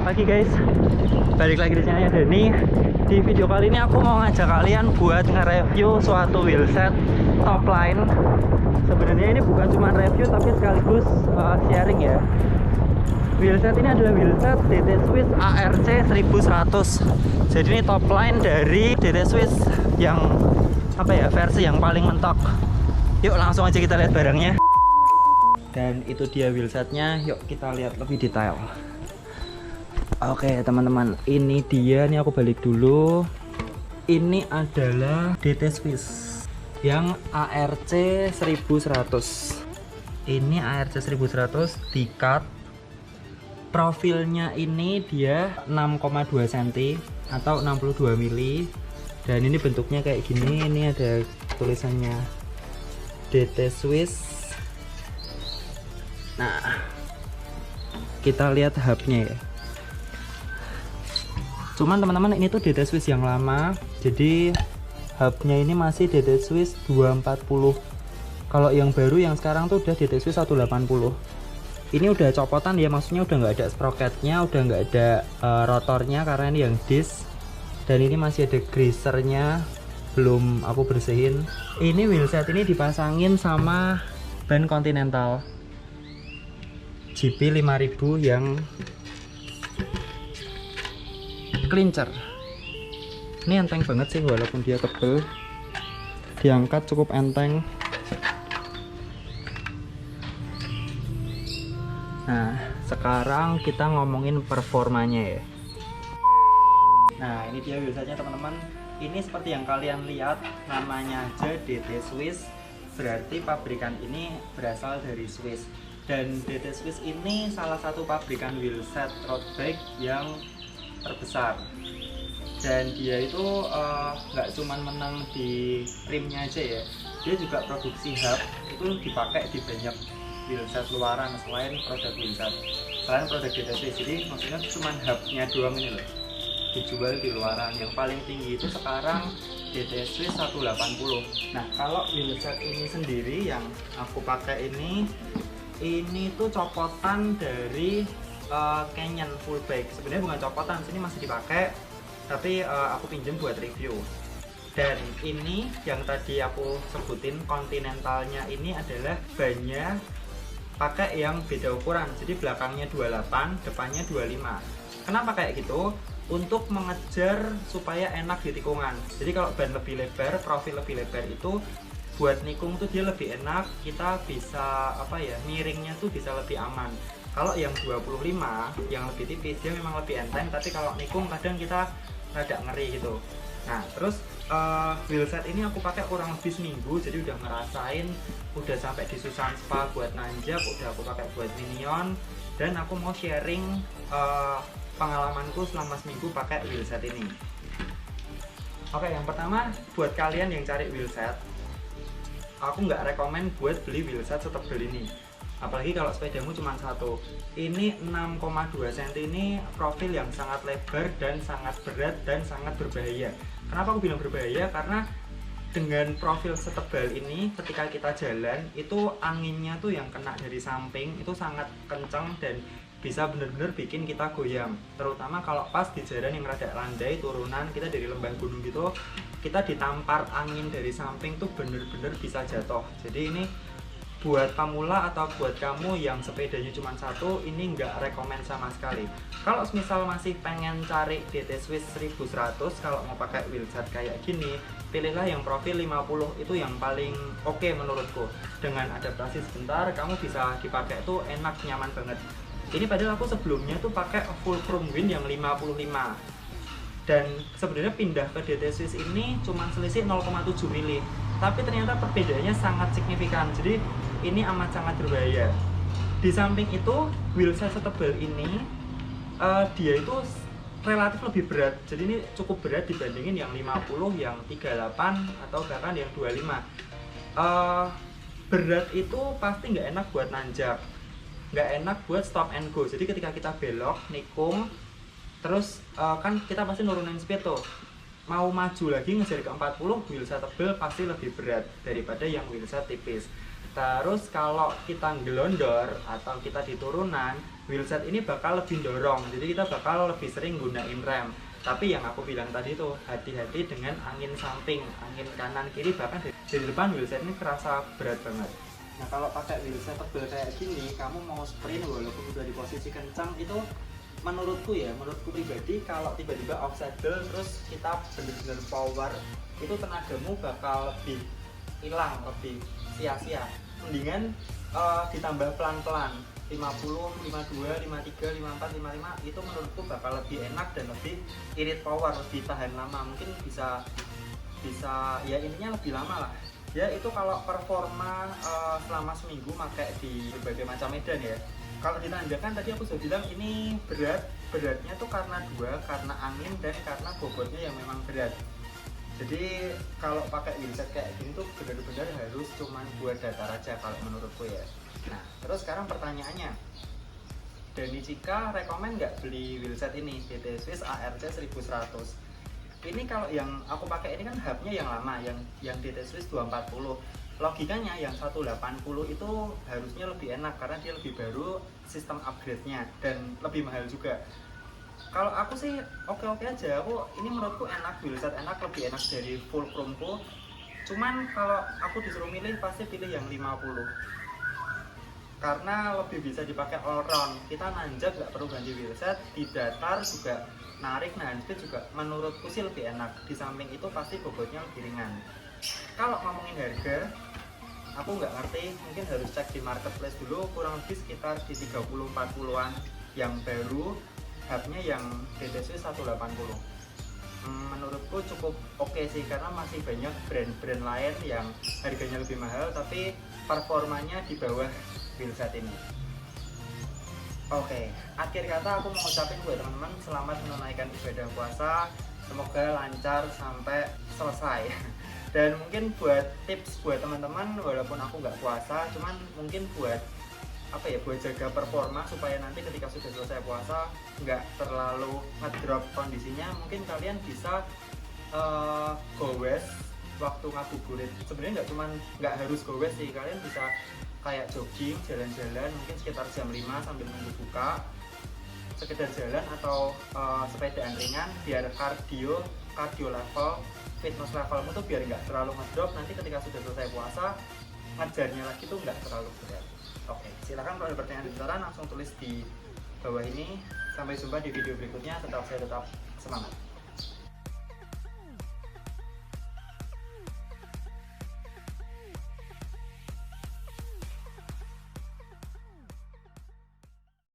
Pagi guys, balik lagi di channelnya Dani. Di video kali ini aku mau ngajak kalian buat nge-review suatu wheelset top line. Sebenarnya ini bukan cuma review tapi sekaligus sharing ya. Wheelset ini adalah wheelset DT Swiss ARC 1100. Jadi ini top line dari DT Swiss yang versi yang paling mentok. Yuk langsung aja kita lihat barangnya. Dan itu dia wheelsetnya, yuk kita lihat lebih detail. Oke teman-teman, ini dia nih, aku balik dulu. Ini adalah DT Swiss yang ARC 1100. Ini ARC 1100 di cut. Profilnya ini dia 6,2 cm atau 62 mili. Dan ini bentuknya kayak gini. Ini ada tulisannya DT Swiss. Nah, kita lihat hubnya ya. Cuman teman-teman, ini tuh DT Swiss yang lama, jadi hubnya ini masih DT Swiss 240. Kalau yang baru yang sekarang tuh udah DT Swiss 180. Ini udah copotan ya, maksudnya udah nggak ada sprocketnya, udah nggak ada rotornya karena ini yang disc. Dan ini masih ada greasernya, belum aku bersihin. Ini wheelset ini dipasangin sama ban Continental GP 5000 yang clincher. Ini enteng banget sih, walaupun dia tebel, diangkat cukup enteng. Nah, sekarang kita ngomongin performanya ya. Nah, ini dia wheelsetnya teman-teman. Ini seperti yang kalian lihat, namanya aja DT Swiss, berarti pabrikan ini berasal dari Swiss. Dan DT Swiss ini salah satu pabrikan wheelset road bike yang terbesar. Dan dia itu nggak cuman menang di rimnya aja ya, dia juga produksi hub itu dipakai di banyak wheelset luaran selain produk wheelset, selain produk DT Swiss. Jadi maksudnya cuman hubnya doang ini loh dijual di luaran. Yang paling tinggi itu sekarang DT Swiss 180. Nah, kalau wheelset ini sendiri yang aku pakai ini tuh copotan dari Canyon full bike. Sebenarnya bukan copotan, sini masih dipakai, tapi aku pinjem buat review. Dan ini yang tadi aku sebutin, Continentalnya ini adalah bannya pakai yang beda ukuran. Jadi belakangnya 28, depannya 25. Kenapa kayak gitu? Untuk mengejar supaya enak di tikungan. Jadi kalau ban lebih lebar, profil lebih lebar itu buat nikung tuh dia lebih enak. Kita bisa miringnya tuh bisa lebih aman. Kalau yang 25 yang lebih tipis dia memang lebih enteng, tapi kalau nikung kadang kita rada ngeri gitu. Nah, terus wheelset ini aku pakai kurang lebih seminggu, jadi udah ngerasain, udah sampai di Susan Spa buat nanjak, udah aku pakai buat minion, dan aku mau sharing pengalamanku selama seminggu pakai wheelset ini. Oke, yang pertama buat kalian yang cari wheelset, aku nggak rekomen buat beli wheelset setebel ini. Apalagi kalau sepedamu cuma satu. Ini 6,2 cm, ini profil yang sangat lebar dan sangat berat dan sangat berbahaya. Kenapa aku bilang berbahaya? Karena dengan profil setebal ini ketika kita jalan itu anginnya tuh yang kena dari samping itu sangat kencang dan bisa bener-bener bikin kita goyang. Terutama kalau pas di jalan yang rada landai, turunan, kita dari lembah gunung gitu, kita ditampar angin dari samping tuh bener-bener bisa jatuh. Jadi ini buat pemula atau buat kamu yang sepedanya cuma satu, ini nggak rekomen sama sekali. Kalau misal masih pengen cari DT Swiss 1100, kalau mau pakai wheelset kayak gini, pilihlah yang profil 50, itu yang paling oke menurutku. Dengan adaptasi sebentar, kamu bisa dipakai tuh enak, nyaman banget. Ini padahal aku sebelumnya tuh pakai full chrome wind yang 55. Dan sebenarnya pindah ke DT Swiss ini cuma selisih 0,7 mili. Tapi ternyata perbedaannya sangat signifikan. Jadi ini amat sangat berbahaya. Di samping itu, wheelset setebal ini dia itu relatif lebih berat. Jadi ini cukup berat dibandingin yang 50, yang 38 atau bahkan yang 25. Berat itu pasti nggak enak buat nanjak, nggak enak buat stop and go. Jadi ketika kita belok, nikung, terus kan kita pasti nurunin speed tuh. Mau maju lagi ngejar ke 40, wheelset tebal pasti lebih berat daripada yang wheelset tipis. Terus kalau kita gelondor atau kita di turunan, wheelset ini bakal lebih dorong, jadi kita bakal lebih sering gunain rem. Tapi yang aku bilang tadi tuh, hati-hati dengan angin samping, angin kanan kiri, bahkan di depan wheelset ini terasa berat banget. Nah kalau pakai wheelset tebel kayak gini, kamu mau sprint walaupun udah di posisi kencang, itu menurutku pribadi, kalau tiba-tiba off saddle terus kita bener-bener power, itu tenagamu bakal lebih hilang, lebih sia-sia. Mendingan ditambah pelan-pelan, 50, 52, 53, 54, 55, itu menurutku bakal lebih enak dan lebih irit power, lebih tahan lama. Mungkin bisa ya intinya lebih lama lah ya. Itu kalau performa selama seminggu pakai di berbagai macam medan ya. Kalau ditanjakan tadi aku sudah bilang ini beratnya tuh karena dua, karena angin dan karena bobotnya yang memang berat. Jadi kalau pakai wheelset kayak gini tuh benar-benar harus cuman buat datar aja kalau menurutku ya. Nah terus sekarang pertanyaannya, Dani Cika rekomen nggak beli wheelset ini, DT Swiss ARC 1100? Ini kalau yang aku pakai ini kan hubnya yang lama, yang DT Swiss 240. Logikanya yang 180 itu harusnya lebih enak karena dia lebih baru, sistem upgrade-nya, dan lebih mahal juga. Kalau aku sih oke-oke aja, ini menurutku enak, wheelset enak, lebih enak dari full chrome. Cuman kalau aku disuruh milih pasti pilih yang 50 karena lebih bisa dipakai all round. Kita nanjak nggak perlu ganti wheelset, di datar juga narik, nah itu juga menurutku sih lebih enak. Di samping itu pasti bobotnya lebih ringan. Kalau ngomongin harga, aku nggak ngerti, mungkin harus cek di marketplace dulu, kurang lebih sekitar di 30-40an yang baru, hubnya yang DT Swiss 180. Menurutku cukup oke sih, karena masih banyak brand-brand lain yang harganya lebih mahal tapi performanya di bawah wheelset ini. Oke, akhir kata aku mau ucapin buat teman-teman selamat menunaikan ibadah puasa, semoga lancar sampai selesai. Dan mungkin buat tips buat teman-teman, walaupun aku nggak puasa, cuman mungkin buat buat jaga performa supaya nanti ketika sudah selesai puasa nggak terlalu ngedrop kondisinya, mungkin kalian bisa goes waktu ngabuburit. Sebenarnya nggak harus goes sih, kalian bisa kayak jogging, jalan-jalan mungkin sekitar jam 5 sambil nunggu buka, sekedar jalan atau sepedaan ringan biar cardio level, fitness levelmu tuh biar nggak terlalu ngedrop, nanti ketika sudah selesai puasa ngejarnya lagi tuh nggak terlalu berat. Oke, silakan kalau ada pertanyaan di langsung tulis di bawah ini. Sampai jumpa di video berikutnya, tetap semangat.